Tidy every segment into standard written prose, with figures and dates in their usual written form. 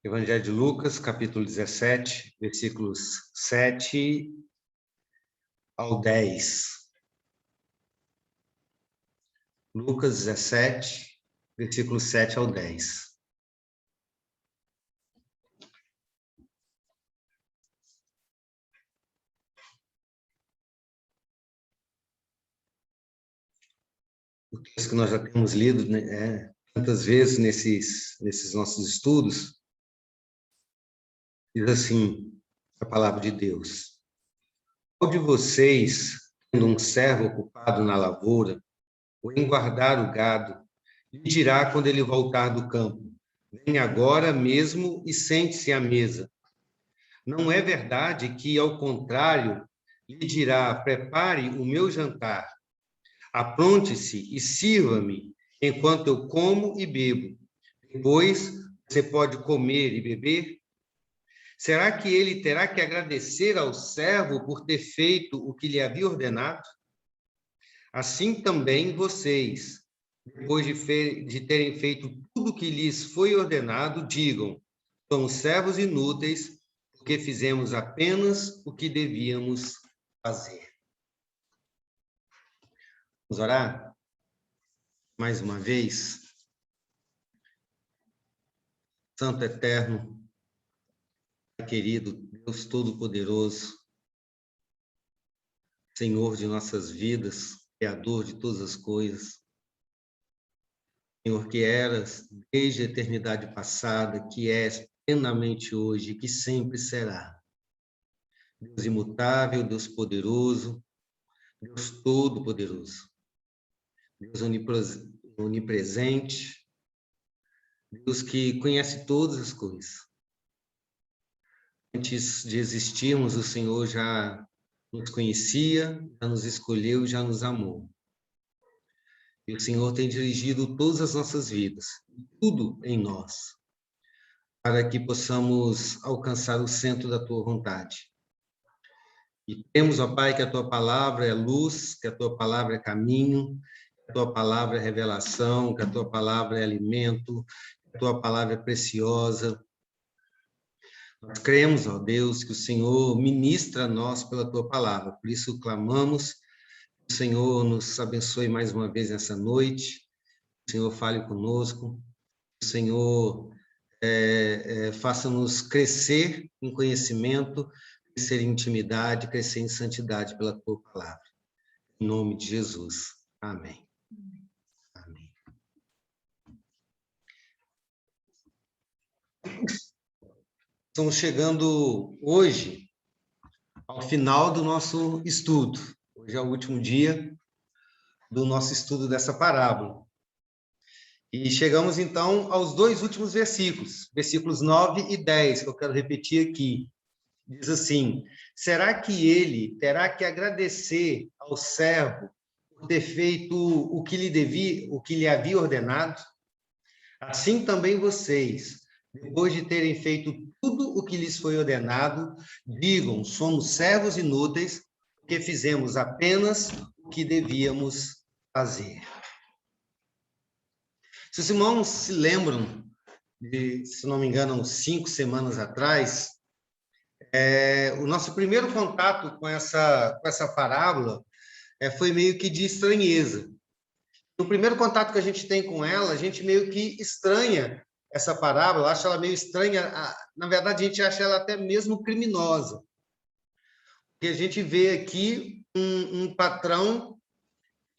Evangelho de Lucas, capítulo 17, versículos 7 ao 10. Lucas 17, versículos 7 ao 10. O texto que nós já temos lido, né, tantas vezes nesses nossos estudos, diz assim, a palavra de Deus: qual de vocês, tendo um servo ocupado na lavoura, ou em guardar o gado, lhe dirá quando ele voltar do campo: vem agora mesmo e sente-se à mesa? Não é verdade que, ao contrário, lhe dirá: prepare o meu jantar, apronte-se e sirva-me, enquanto eu como e bebo. Depois você pode comer e beber? Será que ele terá que agradecer ao servo por ter feito o que lhe havia ordenado? Assim também vocês, depois de terem feito tudo o que lhes foi ordenado, digam: somos servos inúteis, porque fizemos apenas o que devíamos fazer. Vamos orar? Mais uma vez. Santo Eterno, querido Deus Todo-Poderoso, Senhor de nossas vidas, Criador de todas as coisas, Senhor que eras desde a eternidade passada, que és plenamente hoje, que sempre será. Deus imutável, Deus poderoso, Deus Todo-Poderoso, Deus onipresente, Deus que conhece todas as coisas. Antes de existirmos, o Senhor já nos conhecia, já nos escolheu, já nos amou. E o Senhor tem dirigido todas as nossas vidas, tudo em nós, para que possamos alcançar o centro da tua vontade. E temos, ó Pai, que a tua palavra é luz, que a tua palavra é caminho, que a tua palavra é revelação, que a tua palavra é alimento, que a tua palavra é preciosa. Nós cremos, ó Deus, que o Senhor ministra a nós pela tua palavra. Por isso clamamos que o Senhor nos abençoe mais uma vez nessa noite. O Senhor fale conosco. O Senhor faça-nos crescer em conhecimento, crescer em intimidade, crescer em santidade pela tua palavra. Em nome de Jesus. Amém. Amém. Estamos chegando hoje ao final do nosso estudo. Hoje é o último dia do nosso estudo dessa parábola. E chegamos, então, aos dois últimos versículos, versículos 9 e 10, que eu quero repetir aqui. Diz assim: será que ele terá que agradecer ao servo por ter feito o que lhe havia ordenado? Assim também vocês, depois de terem feito tudo o que lhes foi ordenado, digam: somos servos inúteis, porque fizemos apenas o que devíamos fazer. Se os irmãos se lembram, se não me engano, 5 semanas atrás, o nosso primeiro contato com essa parábola foi meio que de estranheza. No primeiro contato que a gente tem com ela, a gente meio que estranha essa parábola, acha ela meio estranha, na verdade a gente acha ela até mesmo criminosa. Porque a gente vê aqui um patrão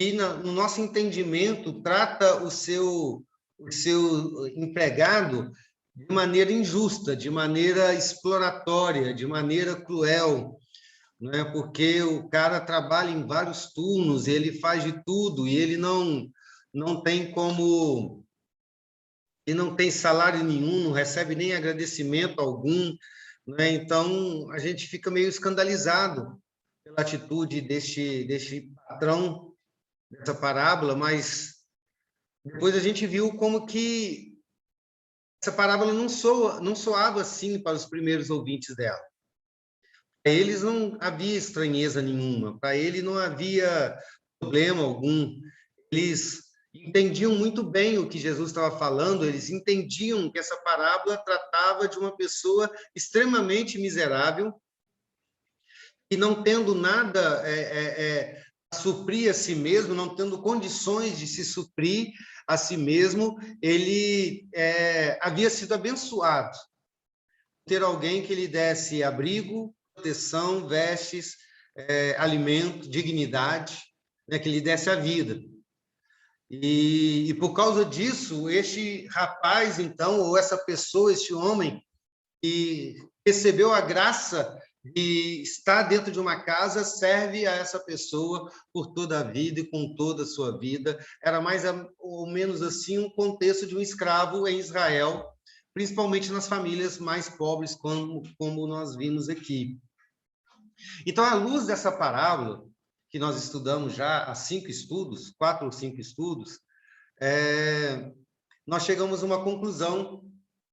que, no nosso entendimento, trata o seu empregado de maneira injusta, de maneira exploratória, de maneira cruel, não é? Porque o cara trabalha em vários turnos, ele faz de tudo e ele não tem como, ele não tem salário nenhum, não recebe nem agradecimento algum, não é? Então a gente fica meio escandalizado pela atitude deste patrão dessa parábola, mas depois a gente viu como que essa parábola não soava assim para os primeiros ouvintes dela. Para eles não havia estranheza nenhuma, para ele não havia problema algum. entendiam muito bem o que Jesus estava falando, eles entendiam que essa parábola tratava de uma pessoa extremamente miserável, e não tendo nada a suprir a si mesmo, não tendo condições de se suprir a si mesmo, ele havia sido abençoado. Ter alguém que lhe desse abrigo, proteção, vestes, alimento, dignidade, né, que lhe desse a vida. E por causa disso, este rapaz, então, ou essa pessoa, este homem, que recebeu a graça de estar dentro de uma casa, serve a essa pessoa por toda a vida e com toda a sua vida. Era mais ou menos assim um contexto de um escravo em Israel, principalmente nas famílias mais pobres, como nós vimos aqui. Então, à luz dessa parábola, que nós estudamos já há 5 estudos, 4 ou 5 estudos, nós chegamos a uma conclusão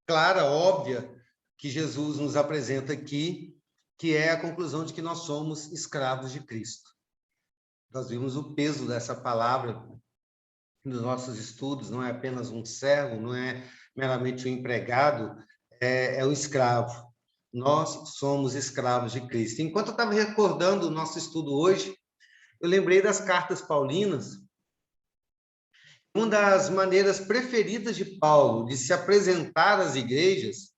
clara, óbvia, que Jesus nos apresenta aqui, que é a conclusão de que nós somos escravos de Cristo. Nós vimos o peso dessa palavra nos nossos estudos, não é apenas um servo, não é meramente um empregado, é um escravo. Nós somos escravos de Cristo. Enquanto eu estava recordando o nosso estudo hoje, eu lembrei das cartas paulinas. Uma das maneiras preferidas de Paulo de se apresentar às igrejas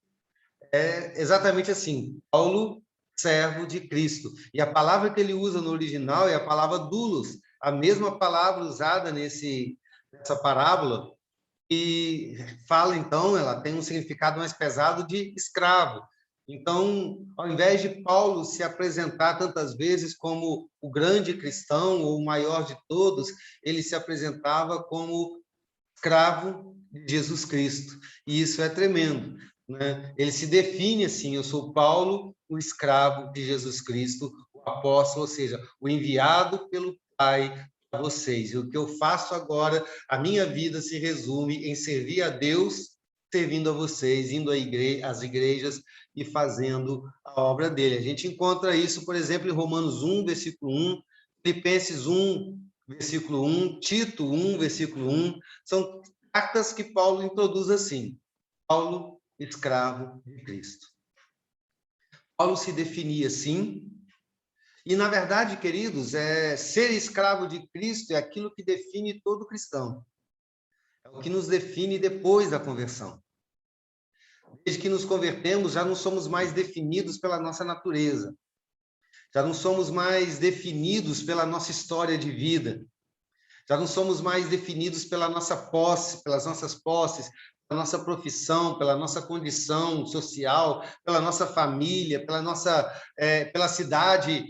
é exatamente assim: Paulo, servo de Cristo. E a palavra que ele usa no original é a palavra doulos, a mesma palavra usada nessa parábola, e fala, então, ela tem um significado mais pesado de escravo. Então, ao invés de Paulo se apresentar tantas vezes como o grande cristão, ou o maior de todos, ele se apresentava como escravo de Jesus Cristo. E isso é tremendo, né? Ele se define assim: eu sou Paulo, o escravo de Jesus Cristo, o apóstolo, ou seja, o enviado pelo Pai para vocês. E o que eu faço agora, a minha vida se resume em servir a Deus, servindo a vocês, indo às igrejas e fazendo a obra dele. A gente encontra isso, por exemplo, em Romanos 1, versículo 1, Filipenses 1, versículo 1, Tito 1, versículo 1, são cartas que Paulo introduz assim: Paulo, escravo de Cristo. Paulo se definia assim, e na verdade, queridos, ser escravo de Cristo é aquilo que define todo cristão. É o que nos define depois da conversão. Desde que nos convertemos, já não somos mais definidos pela nossa natureza. Já não somos mais definidos pela nossa história de vida. Já não somos mais definidos pela nossa posse, pelas nossas posses, pela nossa profissão, pela nossa condição social, pela nossa família, pela cidade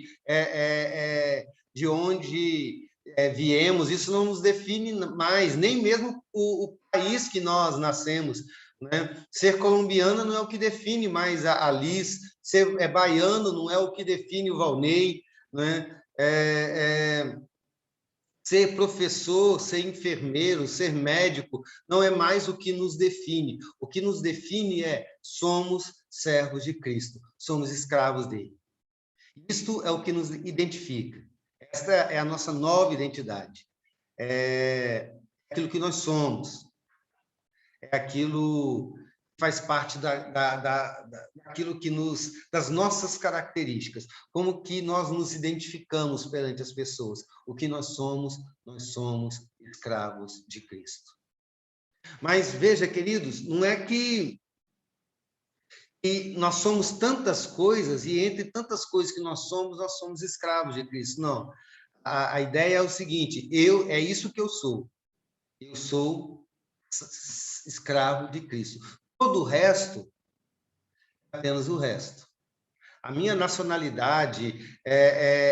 de onde viemos. Isso não nos define mais, nem mesmo o país que nós nascemos, né? Ser colombiana não é o que define mais a Liz, ser baiano não é o que define o Valnei, né? Ser professor, ser enfermeiro, ser médico, não é mais o que nos define. O que nos define somos servos de Cristo, somos escravos dele. Isto é o que nos identifica. Esta é a nossa nova identidade. É aquilo que nós somos. É aquilo que faz parte daquilo que das nossas características, como que nós nos identificamos perante as pessoas. O que nós somos escravos de Cristo. Mas veja, queridos, não é que nós somos tantas coisas, e entre tantas coisas que nós somos escravos de Cristo. Não. A ideia é o seguinte: é isso que eu sou. Eu sou escravo de Cristo. Todo o resto é apenas o resto. A minha nacionalidade,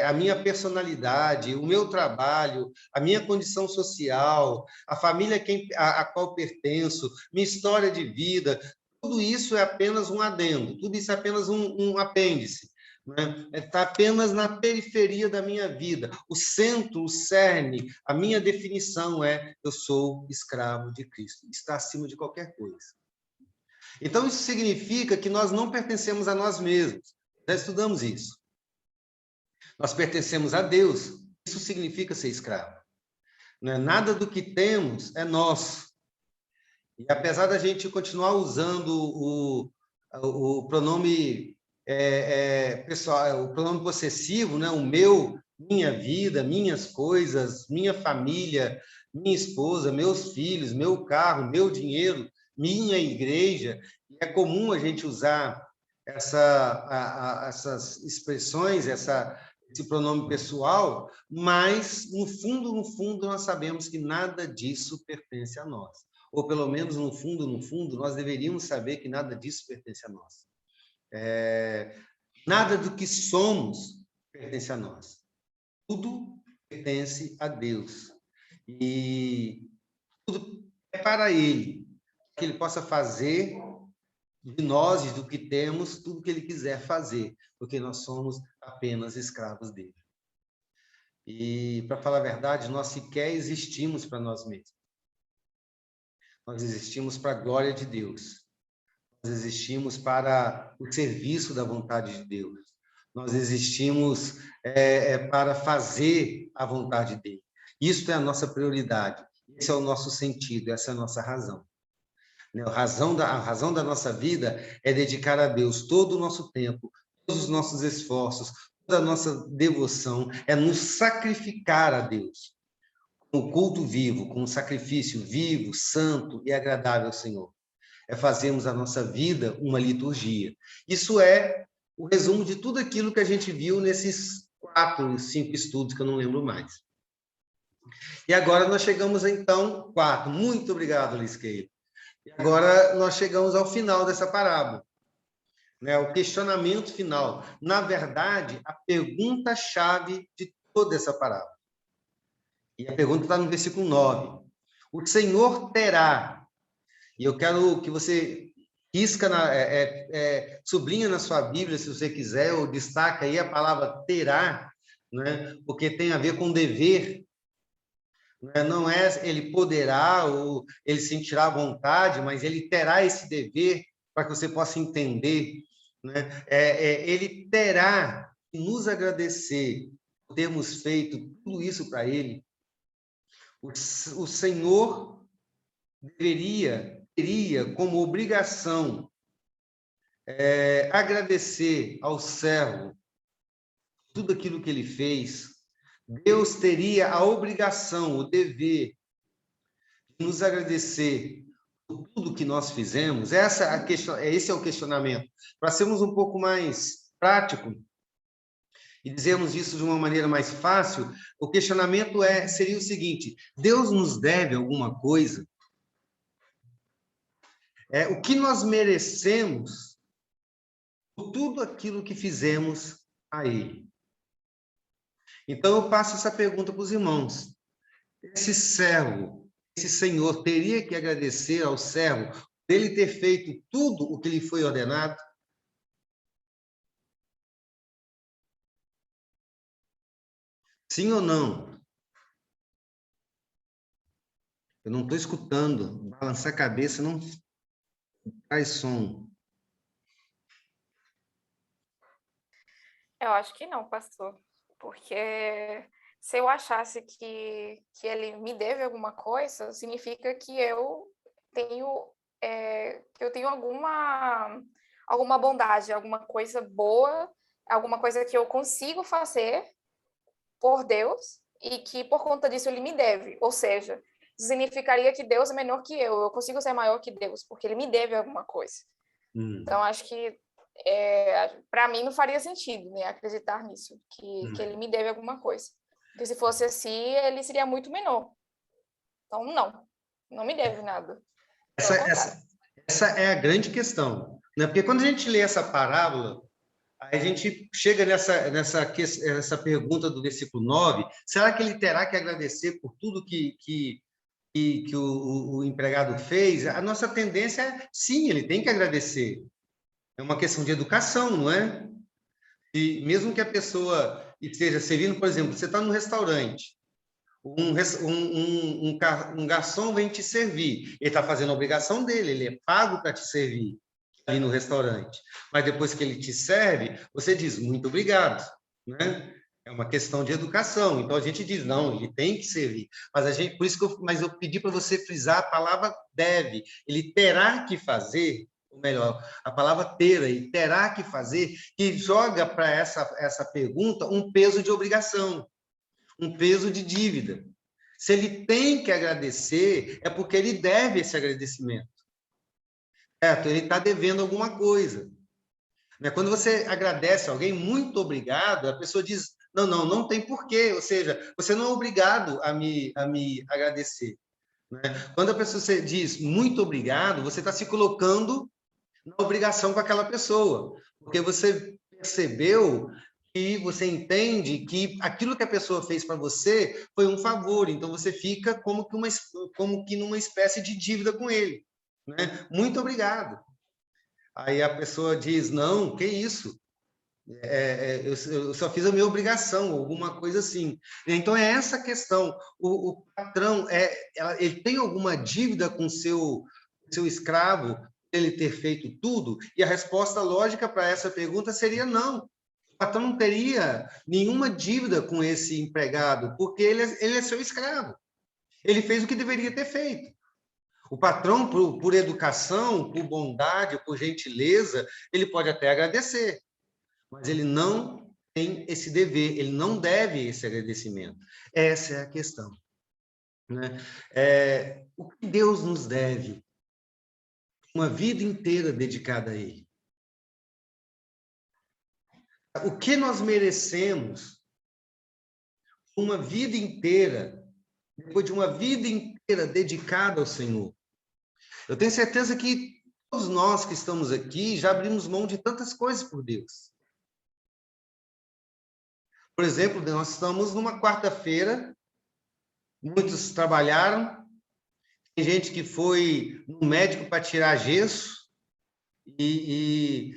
a minha personalidade, o meu trabalho, a minha condição social, a família a qual pertenço, minha história de vida, tudo isso é apenas um adendo, tudo isso é apenas um apêndice. Né? Está apenas na periferia da minha vida. O centro, o cerne, a minha definição eu sou escravo de Cristo. Está acima de qualquer coisa. Então, isso significa que nós não pertencemos a nós mesmos. Já estudamos isso. Nós pertencemos a Deus. Isso significa ser escravo. né? Nada do que temos é nosso. E apesar da gente continuar usando o pronome pessoal, o pronome possessivo, né? O meu, minha vida, minhas coisas, minha família, minha esposa, meus filhos, meu carro, meu dinheiro, minha igreja. E é comum a gente usar essas expressões, esse pronome pessoal, mas no fundo, nós sabemos que nada disso pertence a nós. Ou pelo menos no fundo, nós deveríamos saber que nada disso pertence a nós. Nada do que somos pertence a nós. Tudo pertence a Deus. E tudo é para Ele, que Ele possa fazer de nós e do que temos tudo que Ele quiser fazer, porque nós somos apenas escravos dele. E, para falar a verdade, nós sequer existimos para nós mesmos. Nós existimos para a glória de Deus. Nós existimos para o serviço da vontade de Deus. Nós existimos para fazer a vontade dele. Isso é a nossa prioridade. Esse é o nosso sentido, essa é a nossa razão. A razão da nossa vida é dedicar a Deus todo o nosso tempo, todos os nossos esforços, toda a nossa devoção, é nos sacrificar a Deus. Com o culto vivo, com um sacrifício vivo, santo e agradável ao Senhor. É fazermos a nossa vida uma liturgia. Isso é o resumo de tudo aquilo que a gente viu nesses 4, 5 estudos, que eu não lembro mais. E agora nós chegamos, então, 4. Muito obrigado, Lisqueira. E agora nós chegamos ao final dessa parábola, né? O questionamento final. Na verdade, a pergunta-chave de toda essa parábola. E a pergunta está no versículo 9. O Senhor terá. E eu quero que você risca, sublinha na sua Bíblia, se você quiser, ou destaca aí a palavra terá, né? Porque tem a ver com dever. Não é ele poderá ou ele sentirá vontade, mas ele terá esse dever para que você possa entender. Né? Ele terá que nos agradecer por termos feito tudo isso para ele. O Senhor teria como obrigação agradecer ao servo tudo aquilo que ele fez. Deus teria a obrigação, o dever de nos agradecer por tudo que nós fizemos. Esse é o questionamento. Para sermos um pouco mais prático e dizermos isso de uma maneira mais fácil, o questionamento seria o seguinte: Deus nos deve alguma coisa? O que nós merecemos por tudo aquilo que fizemos a Ele? Então, eu passo essa pergunta para os irmãos. Esse servo, esse senhor, teria que agradecer ao servo por ele ter feito tudo o que lhe foi ordenado? Sim ou não? Eu não estou escutando. Balançar a cabeça não faz som. Eu acho que não, pastor. Porque se eu achasse que ele me deve alguma coisa, significa que eu tenho alguma bondade, alguma coisa boa, alguma coisa que eu consigo fazer por Deus e que por conta disso ele me deve. Ou seja, significaria que Deus é menor que eu consigo ser maior que Deus, porque ele me deve alguma coisa. Então, acho que para mim não faria sentido, né, acreditar nisso, que ele me deve alguma coisa. Porque se fosse assim, ele seria muito menor. Então, não me deve nada. Essa é a grande questão, né? Porque quando a gente lê essa parábola, aí a gente chega nessa pergunta do versículo 9, será que ele terá que agradecer por tudo que o empregado fez? A nossa tendência é, sim, ele tem que agradecer. É uma questão de educação, não é? E mesmo que a pessoa esteja servindo, por exemplo, você está num restaurante, um garçom vem te servir, ele está fazendo a obrigação dele, ele é pago para te servir ali no restaurante. Mas depois que ele te serve, você diz muito obrigado, né? É uma questão de educação. Então a gente diz, não, ele tem que servir. Mas a gente, por isso que eu pedi para você frisar a palavra deve. Ele terá que fazer, ou melhor, a palavra ter e terá que fazer, que joga para essa pergunta um peso de obrigação, um peso de dívida. Se ele tem que agradecer, é porque ele deve esse agradecimento. Certo? Ele está devendo alguma coisa. Quando você agradece alguém, muito obrigado, a pessoa diz, não tem porquê, ou seja, você não é obrigado a me agradecer. Né? Quando a pessoa diz muito obrigado, você está se colocando na obrigação com aquela pessoa, porque você percebeu e você entende que aquilo que a pessoa fez para você foi um favor, então você fica como que numa espécie de dívida com ele. Né? Muito obrigado. Aí a pessoa diz, não, que isso? Eu só fiz a minha obrigação, alguma coisa assim. Então, é essa questão. O patrão, ele tem alguma dívida com seu escravo, ele ter feito tudo? E a resposta lógica para essa pergunta seria não. O patrão não teria nenhuma dívida com esse empregado, porque ele é seu escravo. Ele fez o que deveria ter feito. O patrão, por educação, por bondade, por gentileza, ele pode até agradecer, mas ele não tem esse dever, ele não deve esse agradecimento. Essa é a questão. Né? O que Deus nos deve? Uma vida inteira dedicada a Ele. O que nós merecemos? Uma vida inteira, depois de uma vida inteira dedicada ao Senhor. Eu tenho certeza que todos nós que estamos aqui já abrimos mão de tantas coisas por Deus. Por exemplo, nós estamos numa quarta-feira, muitos trabalharam, tem gente que foi no médico para tirar gesso, e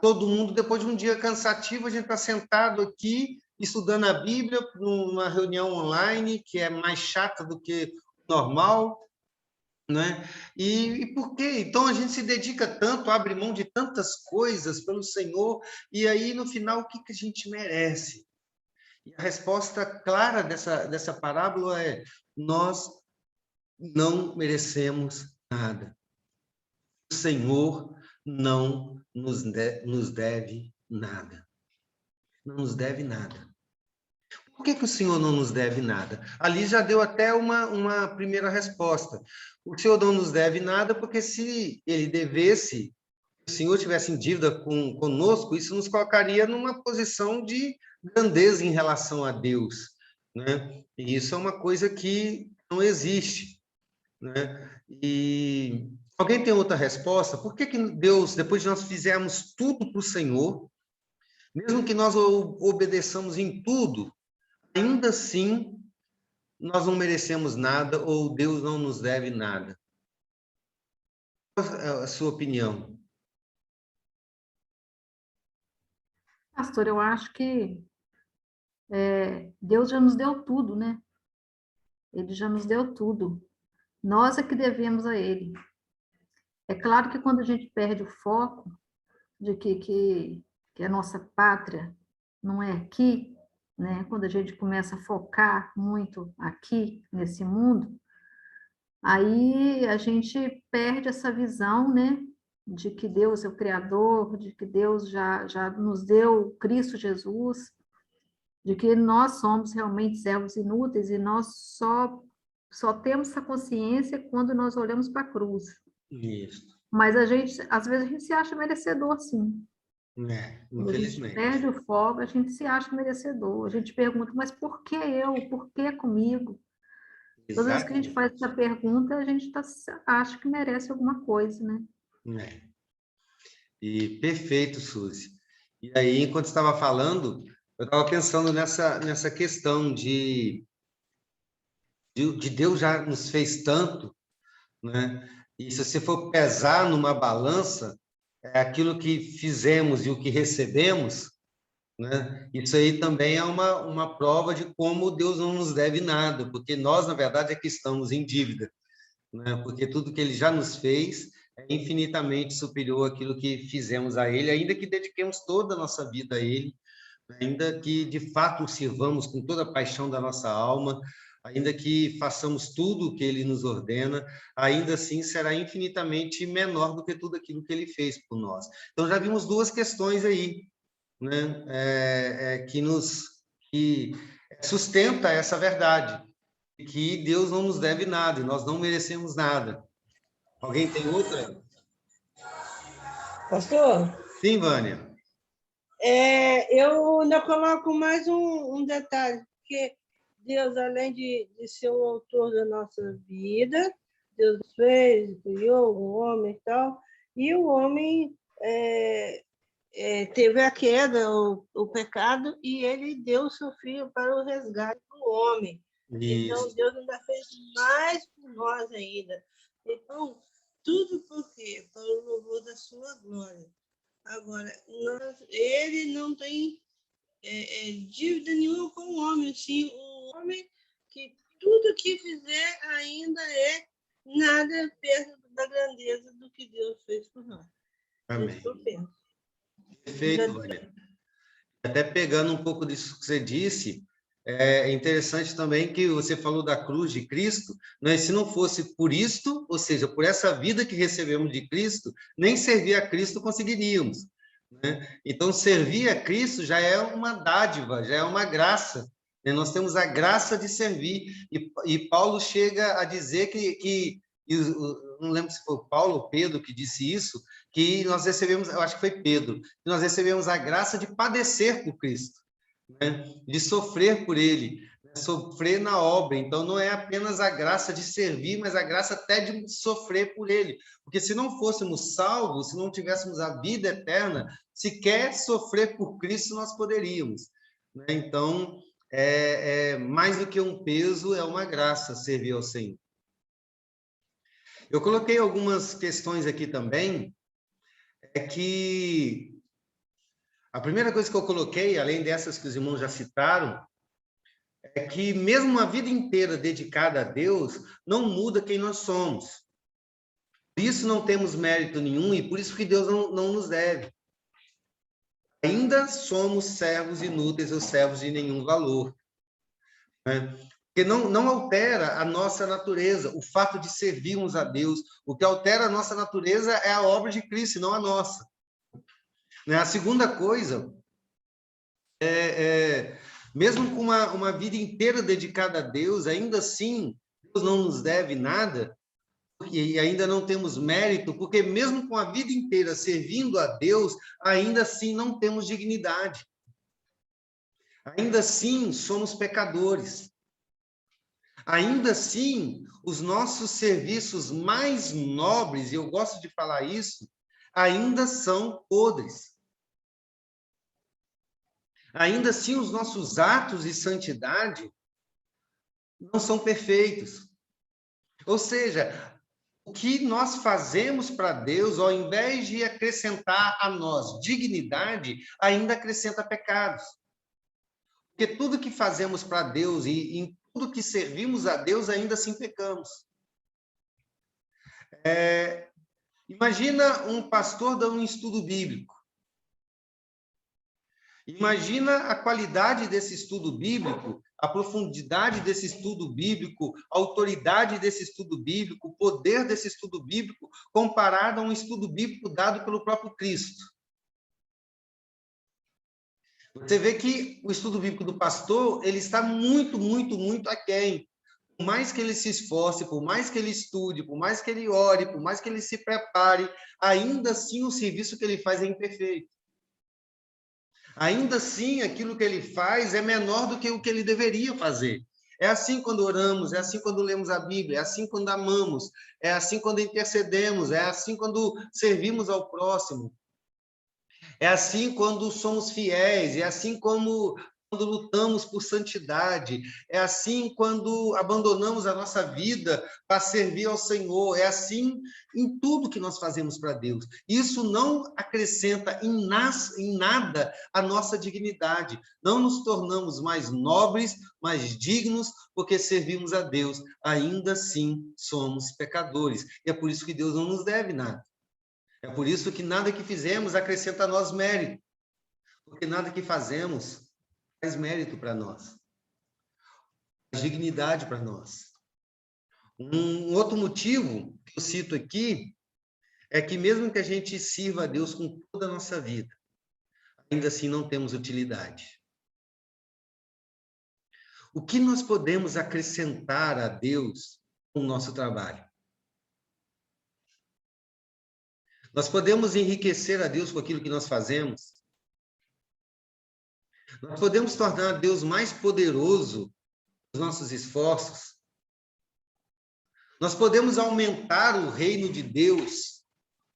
todo mundo, depois de um dia cansativo, a gente está sentado aqui, estudando a Bíblia, numa reunião online, que é mais chata do que normal, né? E por quê? Então a gente se dedica tanto, abre mão de tantas coisas pelo Senhor, e aí no final o que a gente merece? E a resposta clara dessa parábola é: nós não merecemos nada. O Senhor não nos deve nada. Não nos deve nada. Por que o Senhor não nos deve nada? Ali já deu até uma primeira resposta. O Senhor não nos deve nada porque se ele devesse, se o Senhor tivesse em dívida conosco, isso nos colocaria numa posição de grandeza em relação a Deus. Né? E isso é uma coisa que não existe. Né? E alguém tem outra resposta? Por que Deus, depois de nós fizermos tudo para o Senhor, mesmo que nós obedeçamos em tudo, ainda assim nós não merecemos nada ou Deus não nos deve nada? Qual é a sua opinião? Pastor, eu acho que Deus já nos deu tudo, né? Ele já nos deu tudo. Nós é que devemos a Ele. É claro que quando a gente perde o foco de que a nossa pátria não é aqui, né? Quando a gente começa a focar muito aqui, nesse mundo, aí a gente perde essa visão, né? De que Deus é o Criador, de que Deus já nos deu Cristo Jesus, de que nós somos realmente servos inúteis e nós só temos essa consciência quando nós olhamos para a cruz. Isso. Mas às vezes a gente se acha merecedor, sim. Quando a gente Infelizmente. perde o foco, a gente se acha merecedor. A gente pergunta, mas por que eu? Por que comigo? Toda vez que a gente faz Exatamente. essa pergunta, a gente acha que merece alguma coisa, né? E perfeito, Suzy. E aí, enquanto estava falando, eu estava pensando nessa questão de Deus já nos fez tanto, né? E se você for pesar numa balança, aquilo que fizemos e o que recebemos, né? Isso aí também é uma prova de como Deus não nos deve nada, porque nós, na verdade, é que estamos em dívida, né? Porque tudo que Ele já nos fez é infinitamente superior àquilo que fizemos a Ele, ainda que dediquemos toda a nossa vida a Ele, ainda que de fato o sirvamos com toda a paixão da nossa alma, ainda que façamos tudo o que ele nos ordena, ainda assim será infinitamente menor do que tudo aquilo que ele fez por nós. Então já vimos duas questões aí, né? Que sustenta essa verdade, que Deus não nos deve nada e nós não merecemos nada. Alguém tem outra? Pastor, Sim, Vânia. eu ainda coloco mais um detalhe, porque Deus, além de ser o autor da nossa vida, Deus fez, criou o homem e tal, e o homem teve a queda, o pecado, e ele deu o seu filho para o resgate do homem. Então, Isso. Deus ainda fez mais por nós ainda. Então, tudo por quê? Para o louvor da sua glória. Agora, ele não tem dívida nenhuma com o homem, sim, o homem que tudo que fizer ainda é nada perto da grandeza do que Deus fez por nós. Amém. Isso eu penso. Perfeito, Vânia. Até pegando um pouco disso que você disse, é interessante também que você falou da cruz de Cristo, né? Se não fosse por isto, ou seja, por essa vida que recebemos de Cristo, nem servir a Cristo conseguiríamos, né? Então, servir a Cristo já é uma dádiva, já é uma graça, né? Nós temos a graça de servir, e Paulo chega a dizer não lembro se foi Paulo ou Pedro que disse isso, que nós recebemos, eu acho que foi Pedro, que nós recebemos a graça de padecer por Cristo, né? De sofrer por ele, né? Sofrer na obra. Então, não é apenas a graça de servir, mas a graça até de sofrer por ele. Porque se não fôssemos salvos, se não tivéssemos a vida eterna, sequer sofrer por Cristo nós poderíamos, né? Então, mais do que um peso, é uma graça servir ao Senhor. Eu coloquei algumas questões aqui também, que a primeira coisa que eu coloquei, além dessas que os irmãos já citaram, é que mesmo uma vida inteira dedicada a Deus, não muda quem nós somos. Por isso não temos mérito nenhum e por isso que Deus não nos deve. Ainda somos servos inúteis ou servos de nenhum valor, né? Porque não altera a nossa natureza, o fato de servirmos a Deus. O que altera a nossa natureza é a obra de Cristo, não a nossa. A segunda coisa mesmo com uma vida inteira dedicada a Deus, ainda assim, Deus não nos deve nada, e ainda não temos mérito, porque mesmo com a vida inteira servindo a Deus, ainda assim não temos dignidade. Ainda assim somos pecadores. Ainda assim, os nossos serviços mais nobres, e eu gosto de falar isso, ainda são podres. Ainda assim, os nossos atos de santidade não são perfeitos. Ou seja, o que nós fazemos para Deus, ao invés de acrescentar a nós dignidade, ainda acrescenta pecados. Porque tudo que fazemos para Deus e em tudo que servimos a Deus, ainda assim pecamos. Imagina um pastor dando um estudo bíblico. Imagina a qualidade desse estudo bíblico, a profundidade desse estudo bíblico, a autoridade desse estudo bíblico, o poder desse estudo bíblico, comparado a um estudo bíblico dado pelo próprio Cristo. Você vê que o estudo bíblico do pastor, ele está muito, muito, muito aquém. Por mais que ele se esforce, por mais que ele estude, por mais que ele ore, por mais que ele se prepare, ainda assim o serviço que ele faz é imperfeito. Ainda assim, aquilo que ele faz é menor do que o que ele deveria fazer. É assim quando oramos, é assim quando lemos a Bíblia, é assim quando amamos, é assim quando intercedemos, é assim quando servimos ao próximo. É assim quando somos fiéis, é assim quando lutamos por santidade, é assim quando abandonamos a nossa vida para servir ao Senhor, é assim em tudo que nós fazemos para Deus. Isso não acrescenta em nada a nossa dignidade. Não nos tornamos mais nobres, mais dignos, porque servimos a Deus. Ainda assim somos pecadores. E é por isso que Deus não nos deve nada. É por isso que nada que fizemos acrescenta a nós mérito. Porque nada que fazemos traz mérito para nós, dignidade para nós. Um outro motivo que eu cito aqui é que mesmo que a gente sirva a Deus com toda a nossa vida, ainda assim não temos utilidade. O que nós podemos acrescentar a Deus com o nosso trabalho? Nós podemos enriquecer a Deus com aquilo que nós fazemos? Nós podemos tornar Deus mais poderoso nos nossos esforços? Nós podemos aumentar o reino de Deus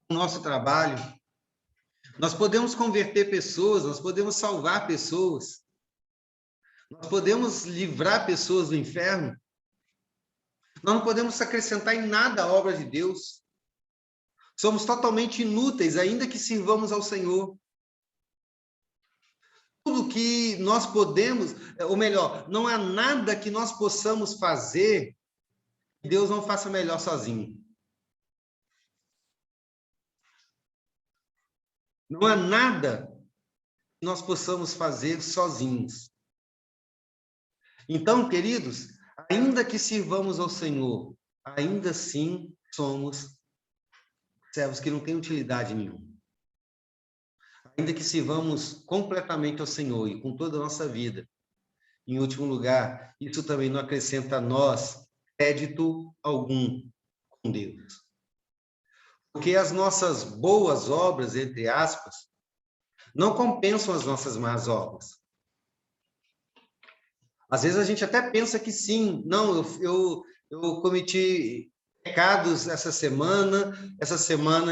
com o nosso trabalho? Nós podemos converter pessoas, nós podemos salvar pessoas, nós podemos livrar pessoas do inferno. Nós não podemos acrescentar em nada a obra de Deus. Somos totalmente inúteis, ainda que sirvamos ao Senhor. Tudo que nós podemos, ou melhor, não há nada que nós possamos fazer que Deus não faça melhor sozinho. Não há nada que nós possamos fazer sozinhos. Então, queridos, ainda que sirvamos ao Senhor, ainda assim somos servos que não têm utilidade nenhuma. Ainda que sirvamos completamente ao Senhor e com toda a nossa vida, em último lugar, isso também não acrescenta a nós crédito algum com Deus. Porque as nossas boas obras, entre aspas, não compensam as nossas más obras. Às vezes a gente até pensa que sim, não, eu cometi pecados essa semana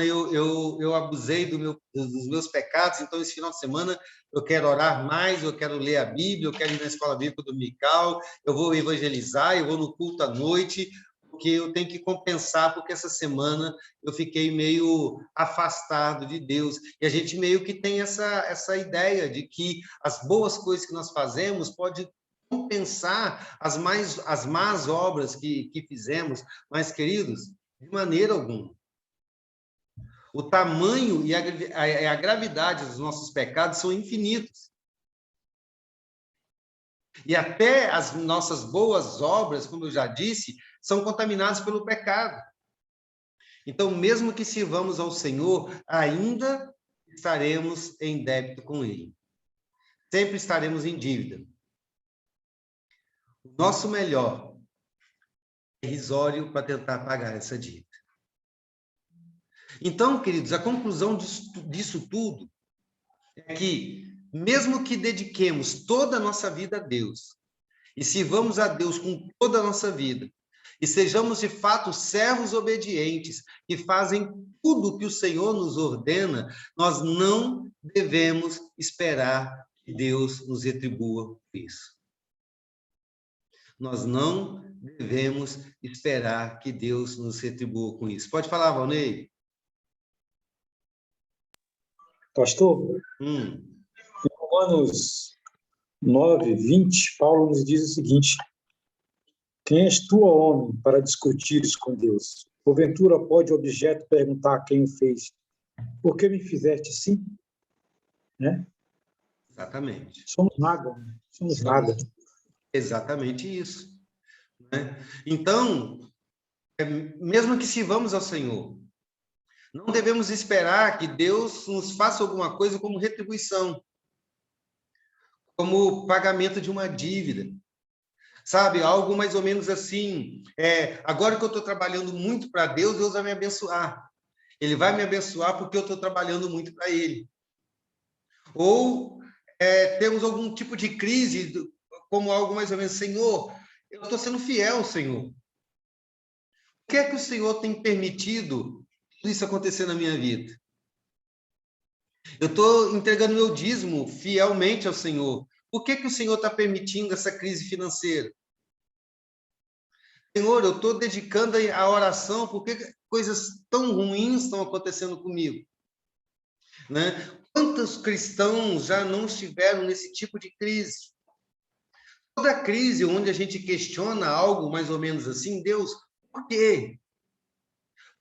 eu abusei dos meus pecados, então esse final de semana eu quero orar mais, eu quero ler a Bíblia, eu quero ir na escola bíblica dominical, eu vou evangelizar, eu vou no culto à noite, porque eu tenho que compensar, porque essa semana eu fiquei meio afastado de Deus. E a gente meio que tem essa ideia de que as boas coisas que nós fazemos pode compensar as más obras que fizemos, mas, queridos, de maneira alguma. O tamanho e a gravidade dos nossos pecados são infinitos. E até as nossas boas obras, como eu já disse, são contaminadas pelo pecado. Então, mesmo que sirvamos ao Senhor, ainda estaremos em débito com Ele. Sempre estaremos em dívida. O nosso melhor é irrisório para tentar pagar essa dívida. Então, queridos, a conclusão disso tudo é que, mesmo que dediquemos toda a nossa vida a Deus, e sirvamos a Deus com toda a nossa vida, e sejamos de fato servos obedientes, que fazem tudo o que o Senhor nos ordena, nós não devemos esperar que Deus nos retribua por isso. Nós não devemos esperar que Deus nos retribua com isso. Pode falar, Valnei? Pastor, em Romanos 9, 20, Paulo nos diz o seguinte: quem és tu, homem, para discutires com Deus? Porventura pode o objeto perguntar a quem o fez: por que me fizeste assim? Né? Exatamente. Somos nada. Somos nada. Exatamente isso. Né? Então, mesmo que sirvamos ao Senhor, não devemos esperar que Deus nos faça alguma coisa como retribuição, como pagamento de uma dívida. Sabe, algo mais ou menos assim, agora que eu estou trabalhando muito para Deus, Deus vai me abençoar. Ele vai me abençoar porque eu estou trabalhando muito para Ele. Ou temos algum tipo de crise, como algo mais ou menos, Senhor, eu estou sendo fiel, Senhor. O que é que o Senhor tem permitido tudo isso acontecer na minha vida? Eu estou entregando meu dízimo fielmente ao Senhor. Por que que o Senhor está permitindo essa crise financeira? Senhor, eu estou dedicando a oração, por que coisas tão ruins estão acontecendo comigo? Né? Quantos cristãos já não estiveram nesse tipo de crise? Toda crise onde a gente questiona algo mais ou menos assim, Deus, por quê?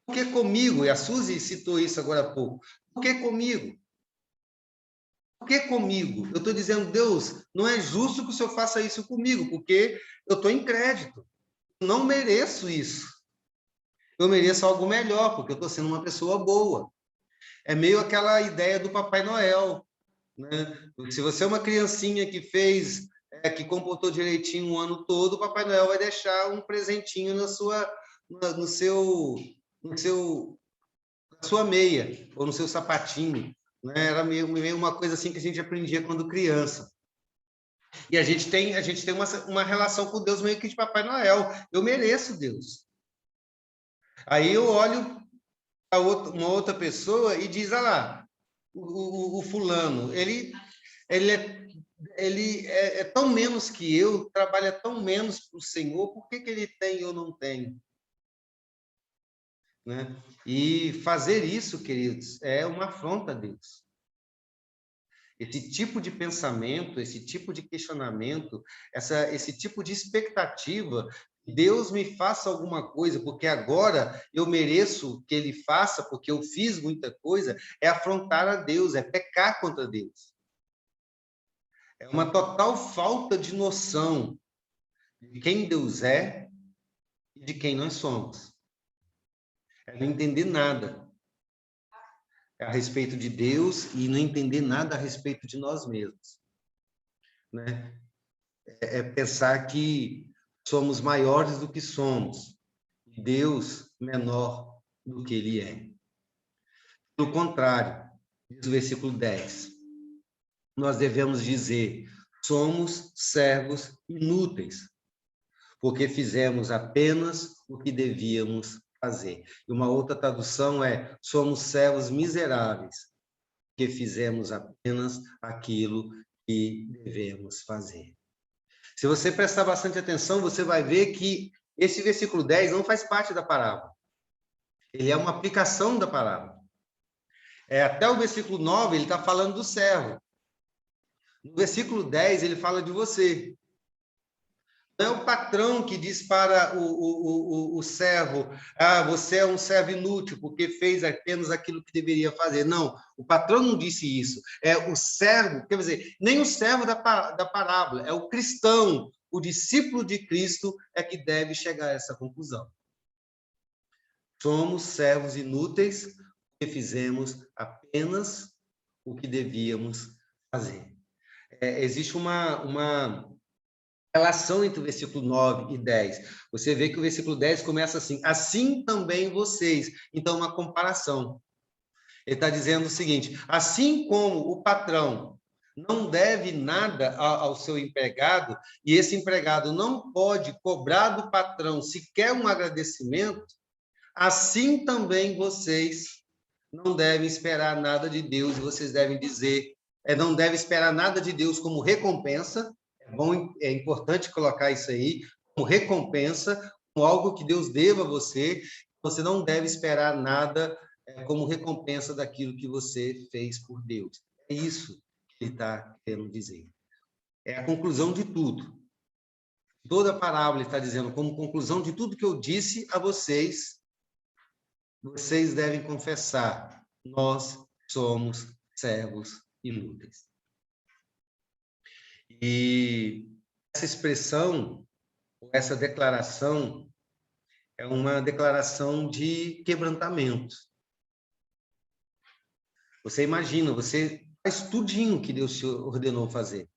Por que comigo? E a Suzy citou isso agora há pouco. Por que comigo? Por que comigo? Eu estou dizendo, Deus, não é justo que o Senhor faça isso comigo, porque eu estou em crédito. Eu não mereço isso. Eu mereço algo melhor, porque eu estou sendo uma pessoa boa. É meio aquela ideia do Papai Noel, né? Se você é uma criancinha que fez, que comportou direitinho o ano todo, o Papai Noel vai deixar um presentinho na sua meia, ou no seu sapatinho, né? Era meio uma coisa assim que a gente aprendia quando criança. E a gente tem uma relação com Deus meio que de Papai Noel. Eu mereço Deus. Aí eu olho para uma outra pessoa e diz, lá, o fulano, ele é tão menos que eu, trabalha tão menos para o Senhor, por que ele tem e eu não tenho? Né? E fazer isso, queridos, é uma afronta a Deus. Esse tipo de pensamento, esse tipo de questionamento, esse tipo de expectativa, Deus me faça alguma coisa, porque agora eu mereço que Ele faça, porque eu fiz muita coisa, é afrontar a Deus, é pecar contra Deus. É uma total falta de noção de quem Deus é e de quem nós somos. É não entender nada a respeito de Deus e não entender nada a respeito de nós mesmos, né? É pensar que somos maiores do que somos, e Deus menor do que Ele é. Pelo contrário, diz o versículo 10, nós devemos dizer, somos servos inúteis, porque fizemos apenas o que devíamos fazer. E uma outra tradução é, somos servos miseráveis, porque fizemos apenas aquilo que devemos fazer. Se você prestar bastante atenção, você vai ver que esse versículo 10 não faz parte da parábola. Ele é uma aplicação da parábola. Até o versículo 9, ele está falando do servo. No versículo 10, ele fala de você. Não é o patrão que diz para o servo, você é um servo inútil, porque fez apenas aquilo que deveria fazer. Não, o patrão não disse isso. É o servo, quer dizer, nem o servo da parábola, é o cristão, o discípulo de Cristo é que deve chegar a essa conclusão. Somos servos inúteis, porque fizemos apenas o que devíamos fazer. Existe uma relação entre o versículo 9 e 10. Você vê que o versículo 10 começa assim, assim também vocês. Então, uma comparação. Ele está dizendo o seguinte, assim como o patrão não deve nada ao seu empregado, e esse empregado não pode cobrar do patrão sequer um agradecimento, assim também vocês não devem esperar nada de Deus, vocês devem dizer, não devem esperar nada de Deus como recompensa. É importante colocar isso aí como recompensa, como algo que Deus deva a você. Você não deve esperar nada como recompensa daquilo que você fez por Deus. É isso que ele está querendo dizer. É a conclusão de tudo. Toda a parábola está dizendo, como conclusão de tudo que eu disse a vocês, vocês devem confessar, nós somos servos inúteis. E essa expressão, essa declaração, é uma declaração de quebrantamento. Você imagina, você faz tudinho que Deus te ordenou fazer.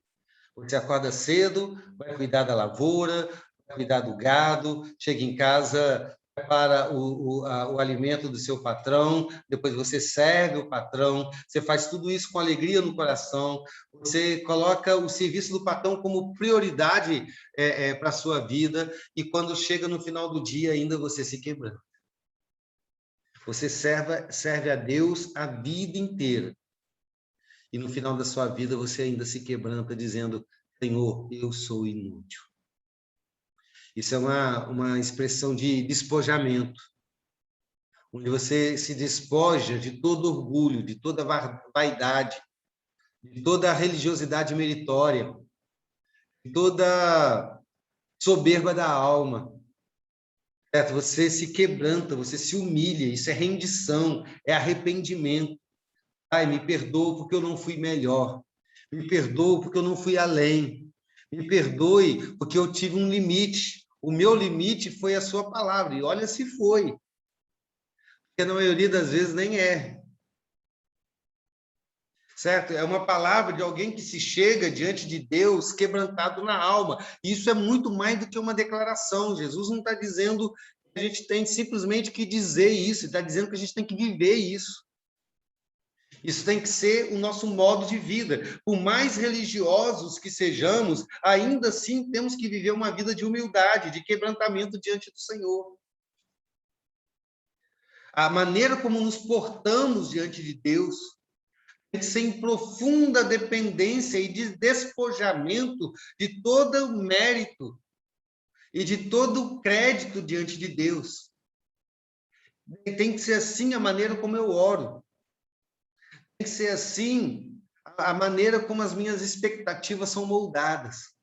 Você acorda cedo, vai cuidar da lavoura, vai cuidar do gado, chega em casa, prepara o alimento do seu patrão, depois você serve o patrão, você faz tudo isso com alegria no coração, você coloca o serviço do patrão como prioridade para a sua vida, e quando chega no final do dia, ainda você se quebranta. Você serve a Deus a vida inteira. E no final da sua vida, você ainda se quebranta dizendo, Senhor, eu sou inútil. Isso é uma expressão de despojamento, onde você se despoja de todo orgulho, de toda vaidade, de toda religiosidade meritória, de toda soberba da alma. Você se quebranta, você se humilha, isso é rendição, é arrependimento. Pai, me perdoa porque eu não fui melhor. Me perdoe porque eu não fui além. Me perdoe porque eu tive um limite. O meu limite foi a sua palavra. E olha se foi. Porque na maioria das vezes nem é. Certo? É uma palavra de alguém que se chega diante de Deus quebrantado na alma. Isso é muito mais do que uma declaração. Jesus não está dizendo que a gente tem simplesmente que dizer isso. Está dizendo que a gente tem que viver isso. Isso tem que ser o nosso modo de vida. Por mais religiosos que sejamos, ainda assim temos que viver uma vida de humildade, de quebrantamento diante do Senhor. A maneira como nos portamos diante de Deus tem que ser em profunda dependência e de despojamento de todo o mérito e de todo o crédito diante de Deus. Tem que ser assim a maneira como eu oro. Tem que ser assim a maneira como as minhas expectativas são moldadas.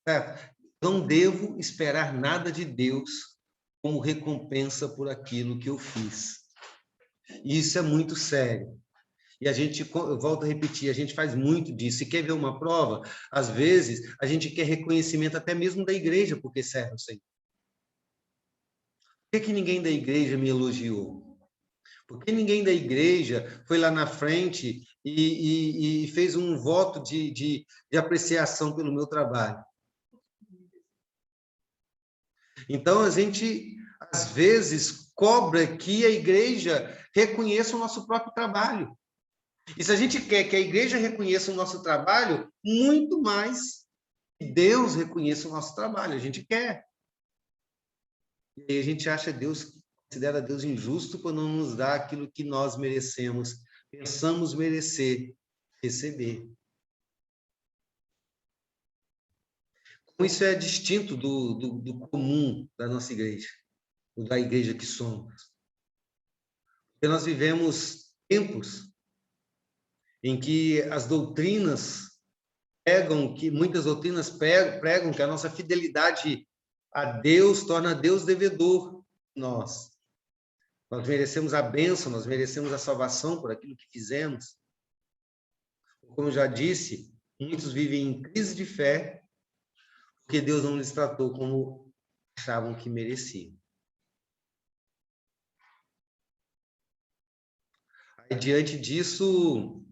Certo? Não devo esperar nada de Deus como recompensa por aquilo que eu fiz. E isso é muito sério. E a gente, eu volto a repetir, a gente faz muito disso. E quer ver uma prova? Às vezes, a gente quer reconhecimento até mesmo da igreja, porque serve o Senhor. Por que ninguém da igreja me elogiou? Por que ninguém da igreja foi lá na frente e fez um voto de apreciação pelo meu trabalho? Então, a gente, às vezes, cobra que a igreja reconheça o nosso próprio trabalho. E se a gente quer que a igreja reconheça o nosso trabalho, muito mais que Deus reconheça o nosso trabalho. A gente quer. E aí a gente acha Deus, considera Deus injusto quando não nos dá aquilo que nós merecemos, pensamos merecer, receber. Como isso é distinto do comum da nossa igreja, da igreja que somos. Porque nós vivemos tempos em que as doutrinas muitas doutrinas pregam que a nossa fidelidade a Deus torna Deus devedor de nós. Nós merecemos a bênção, nós merecemos a salvação por aquilo que fizemos. Como eu já disse, muitos vivem em crise de fé porque Deus não lhes tratou como achavam que mereciam. Aí, diante disso,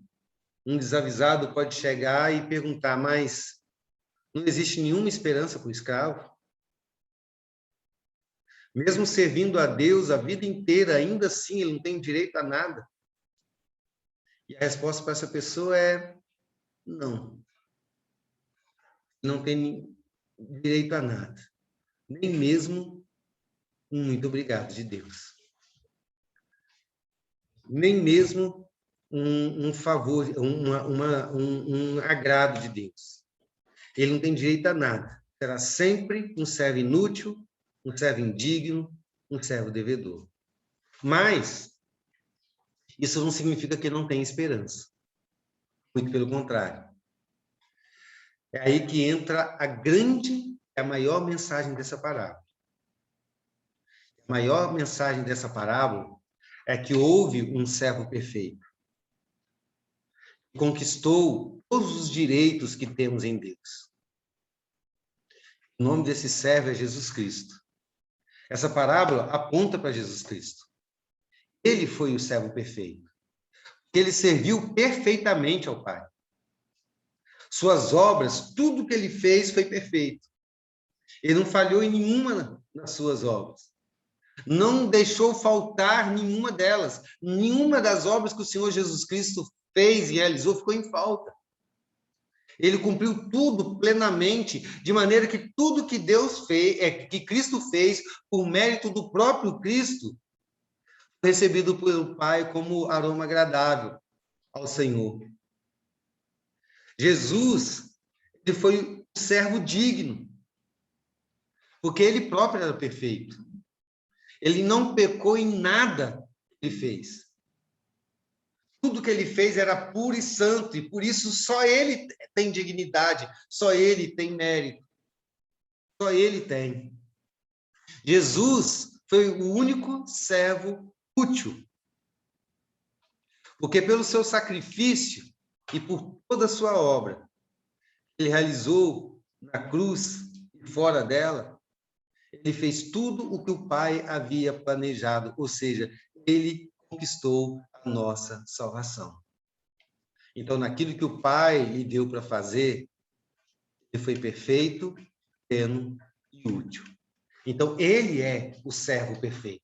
um desavisado pode chegar e perguntar, mas não existe nenhuma esperança para o escravo? Mesmo servindo a Deus a vida inteira, ainda assim ele não tem direito a nada? E a resposta para essa pessoa é não. Não tem direito a nada. Nem mesmo um muito obrigado de Deus. Nem mesmo um favor, um agrado de Deus. Ele não tem direito a nada. Será sempre um servo inútil, um servo indigno, um servo devedor. Mas isso não significa que não tem esperança. Muito pelo contrário. É aí que entra a maior mensagem dessa parábola. A maior mensagem dessa parábola é que houve um servo perfeito. Conquistou todos os direitos que temos em Deus. O nome desse servo é Jesus Cristo. Essa parábola aponta para Jesus Cristo. Ele foi o servo perfeito. Ele serviu perfeitamente ao Pai. Suas obras, tudo que ele fez foi perfeito. Ele não falhou em nenhuma das suas obras. Não deixou faltar nenhuma delas. Nenhuma das obras que o Senhor Jesus Cristo fez e realizou ficou em falta. Ele cumpriu tudo plenamente, de maneira que tudo que Deus fez, que Cristo fez, por mérito do próprio Cristo, foi recebido pelo Pai como aroma agradável ao Senhor. Jesus, ele foi um servo digno, porque ele próprio era perfeito. Ele não pecou em nada que ele fez. Tudo que ele fez era puro e santo, e por isso só ele tem dignidade, só ele tem mérito. Só ele tem. Jesus foi o único servo útil. Porque pelo seu sacrifício, e por toda a sua obra. Ele realizou na cruz e fora dela. Ele fez tudo o que o Pai havia planejado, ou seja, ele conquistou a nossa salvação. Então, naquilo que o Pai lhe deu para fazer, ele foi perfeito, pleno e útil. Então, ele é o servo perfeito.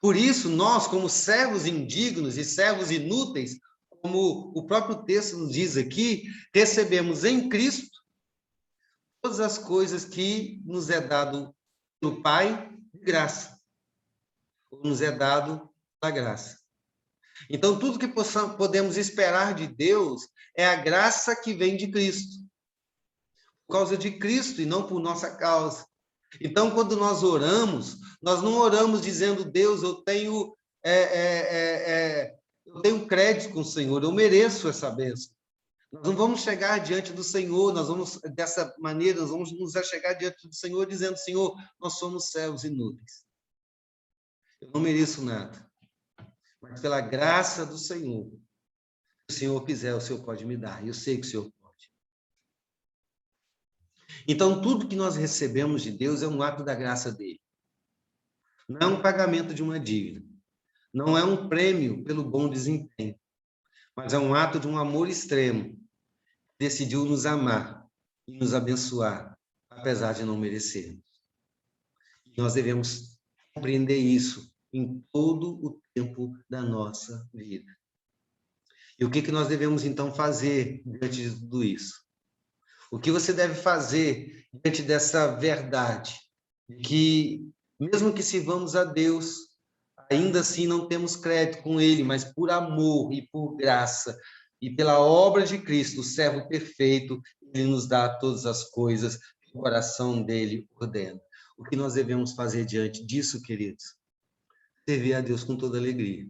Por isso, nós, como servos indignos e servos inúteis, como o próprio texto nos diz aqui, recebemos em Cristo todas as coisas que nos é dado pelo Pai de graça, ou nos é dado da graça. Então, tudo que podemos esperar de Deus é a graça que vem de Cristo, por causa de Cristo e não por nossa causa. Então, quando nós oramos, nós não oramos dizendo, Deus, eu tenho crédito com o Senhor, eu mereço essa bênção. Nós não vamos chegar diante do Senhor, dessa maneira, nós vamos nos chegar diante do Senhor dizendo, Senhor, nós somos servos inúteis. Eu não mereço nada. Mas pela graça do Senhor, se o Senhor quiser, o Senhor pode me dar. Eu sei que o Senhor pode. Então, tudo que nós recebemos de Deus é um ato da graça dele. Não é um pagamento de uma dívida. Não é um prêmio pelo bom desempenho. Mas é um ato de um amor extremo. Decidiu nos amar e nos abençoar, apesar de não merecermos. E nós devemos compreender isso em todo o tempo da nossa vida. E o que nós devemos, então, fazer diante de tudo isso? O que você deve fazer diante dessa verdade? Que, mesmo que sirvamos a Deus, ainda assim não temos crédito com Ele, mas por amor e por graça, e pela obra de Cristo, o servo perfeito, Ele nos dá todas as coisas que o coração dele ordena. O que nós devemos fazer diante disso, queridos? Servir a Deus com toda alegria.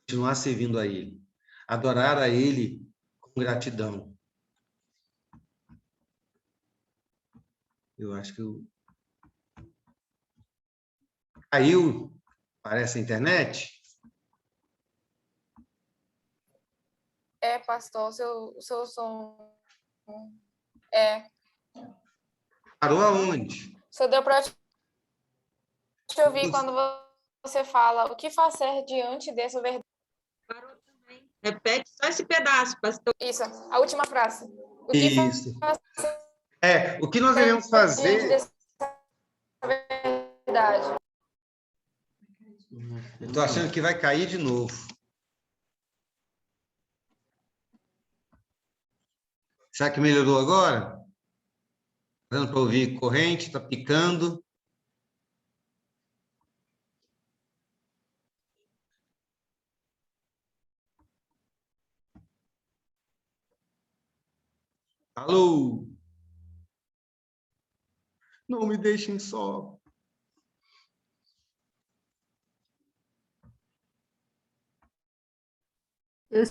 Continuar servindo a Ele. Adorar a Ele com gratidão. Eu acho que caiu, parece a internet. Pastor, o seu som... Parou aonde? Só deu para te ouvir quando você fala o que fazer diante dessa verdade. Parou também. Repete só esse pedaço, pastor. Isso, a última frase. Isso. O que nós devemos fazer... Diante dessa verdade. Eu estou achando que vai cair de novo. Será que melhorou agora? Está dando para ouvir corrente? Está picando? Alô? Não me deixem só. Eu